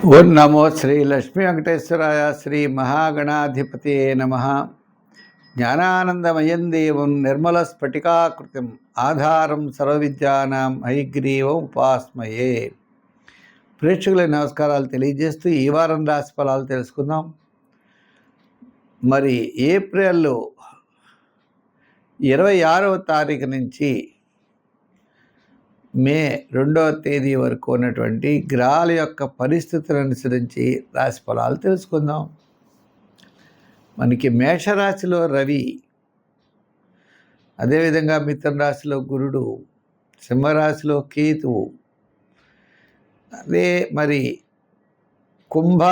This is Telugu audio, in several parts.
ఓం నమో శ్రీ లక్ష్మీ వెంకటేశ్వరాయ. శ్రీ మహాగణాధిపతే నమ. జ్ఞానానందమయం దేవం నిర్మల స్ఫటికాకృతిం ఆధారం సర్వవిద్యానాం హయగ్రీవం ఉపాస్మయే. ప్రేక్షకులకు నమస్కారాలు తెలియజేస్తూ ఈ వారం రాశి ఫలాలు తెలుసుకుందాం. మరి ఏప్రిల్ 26వ తారీఖు నుంచి మే 2వ తేదీ వరకు ఉన్నటువంటి గ్రహాల యొక్క పరిస్థితులను అనుసరించి రాశి ఫలాలు తెలుసుకుందాం. మనకి మేషరాశిలో రవి, అదేవిధంగా మిథున రాశిలో గురుడు, సింహరాశిలో కేతువు, అదే మరి కుంభ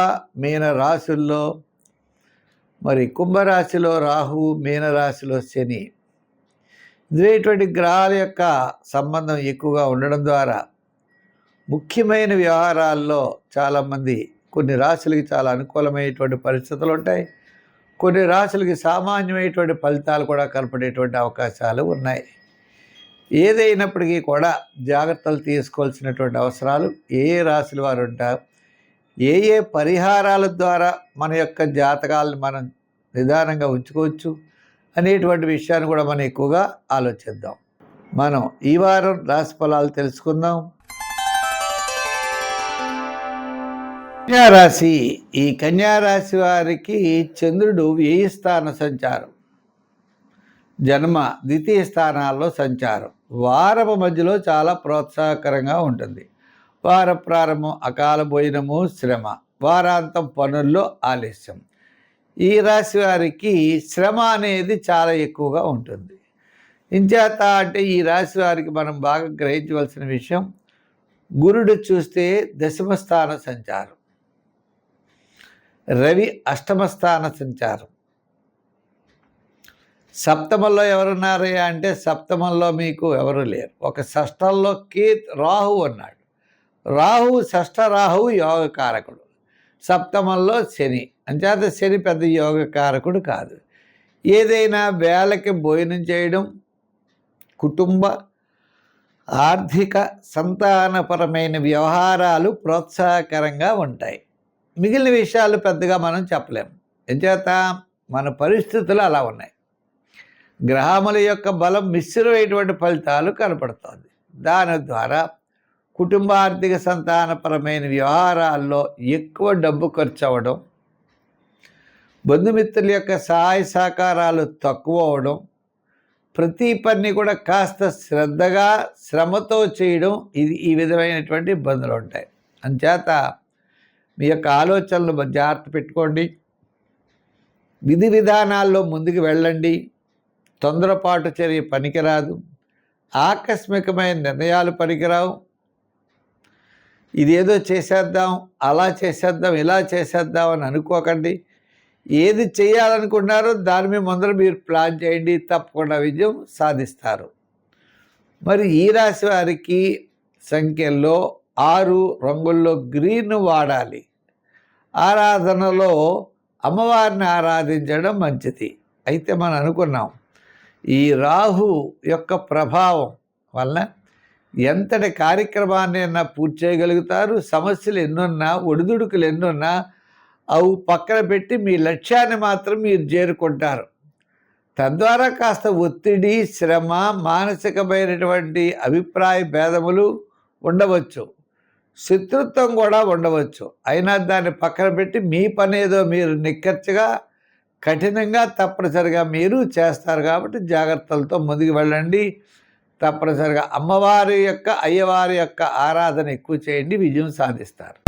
మీన రాశుల్లో మరి కుంభరాశిలో రాహువు, మీనరాశిలో శని, ఇటువంటి గ్రహాల యొక్క సంబంధం ఎక్కువగా ఉండడం ద్వారా ముఖ్యమైన వ్యవహారాల్లో చాలామంది కొన్ని రాశులకి చాలా అనుకూలమైనటువంటి పరిస్థితులు ఉంటాయి, కొన్ని రాశులకి సామాన్యమైనటువంటి ఫలితాలు కూడా కనపడేటువంటి అవకాశాలు ఉన్నాయి. ఏదైనప్పటికీ కూడా జాగ్రత్తలు తీసుకోవాల్సినటువంటి అవసరాలు ఏ రాశుల వారు ఉంటారు, ఏ పరిహారాల ద్వారా మన యొక్క జాతకాలను మనం నిదానంగా ఉంచుకోవచ్చు అనేటువంటి విషయాన్ని కూడా మనం ఎక్కువగా ఆలోచిద్దాం. మనం ఈ వారం రాశి ఫలాలు తెలుసుకుందాం. కన్యారాశి. ఈ కన్యారాశి వారికి చంద్రుడు వ్యయ స్థాన సంచారం, జన్మ ద్వితీయ స్థానాల్లో సంచారం వారపు మధ్యలో చాలా ప్రోత్సాహకరంగా ఉంటుంది. వార ప్రారంభం అకాల భోజనము, శ్రమ, వారాంతం పనుల్లో ఆలస్యం. ఈ రాశి వారికి శ్రమ అనేది చాలా ఎక్కువగా ఉంటుంది. ఇంచేత అంటే ఈ రాశి వారికి మనం బాగా గ్రహించవలసిన విషయం, గురుడు చూస్తే దశమ స్థాన సంచారం, రవి అష్టమ స్థాన సంచారం. సప్తమంలో ఎవరున్నారయ్యా అంటే సప్తమంలో మీకు ఎవరు లేరు. ఒక షష్టంలో రాహు ఉన్నాడు. రాహువు షష్ఠ రాహువు యోగకారకుడు, సప్తమంలో శని. అంచేత శని పెద్ద యోగకారకుడు కాదు. ఏదైనా వేళకి భోజనం చేయడం, కుటుంబ ఆర్థిక సంతానపరమైన వ్యవహారాలు ప్రోత్సాహకరంగా ఉంటాయి. మిగిలిన విషయాలు పెద్దగా మనం చెప్పలేము. ఎంచేత మన పరిస్థితులు అలా ఉన్నాయి. గ్రహముల యొక్క బలం మిశ్రమైనటువంటి ఫలితాలు కనపడుతుంది. దాని ద్వారా కుటుంబ ఆర్థిక సంతానపరమైన వ్యవహారాల్లో ఎక్కువ డబ్బు ఖర్చు అవ్వడం, బంధుమిత్రుల యొక్క సహాయ సహకారాలు తక్కువ అవడం, ప్రతి పని కూడా కాస్త శ్రద్ధగా శ్రమతో చేయడం, ఈ విధమైనటువంటి ఇబ్బందులు ఉంటాయి. అంచేత మీ యొక్క ఆలోచనలు జాగ్రత్త పెట్టుకోండి. విధి విధానాల్లో ముందుకు వెళ్ళండి. తొందరపాటు చర్య పనికిరాదు. ఆకస్మికమైన నిర్ణయాలు పనికిరావు. ఇదేదో చేసేద్దాం, అలా చేసేద్దాం, ఇలా చేసేద్దాం అని అనుకోకండి. ఏది చేయాలనుకున్నారో దాని మీద ముందర మీరు ప్లాన్ చేయండి, తప్పకుండా విజయం సాధిస్తారు. మరి ఈ రాశి వారికి సంఖ్యల్లో 6 రంగుల్లో గ్రీన్ వాడాలి. ఆరాధనలో అమ్మవారిని ఆరాధించడం మంచిది. అయితే మనం అనుకున్నాం ఈ రాహు యొక్క ప్రభావం వలన ఎంతటి కార్యక్రమాన్ని అయినా పూర్తి చేయగలుగుతారు. సమస్యలు ఎన్నున్నా, ఒడిదుడుకులు ఎన్నున్నా అవి పక్కన పెట్టి మీ లక్ష్యాన్ని మాత్రం మీరు చేరుకుంటారు. తద్వారా కాస్త ఒత్తిడి, శ్రమ, మానసికమైనటువంటి అభిప్రాయ భేదములు ఉండవచ్చు, శత్రుత్వం కూడా ఉండవచ్చు. అయినా దాన్ని పక్కన పెట్టి మీ పనేదో మీరు నిక్కచ్చిగా కఠినంగా తప్పనిసరిగా మీరు చేస్తారు. కాబట్టి జాగ్రత్తలతో ముందుకు వెళ్ళండి. తప్పనిసరిగా అమ్మవారి యొక్క, అయ్యవారి యొక్క ఆరాధన ఎక్కువ చేయండి, విజయం సాధిస్తారు.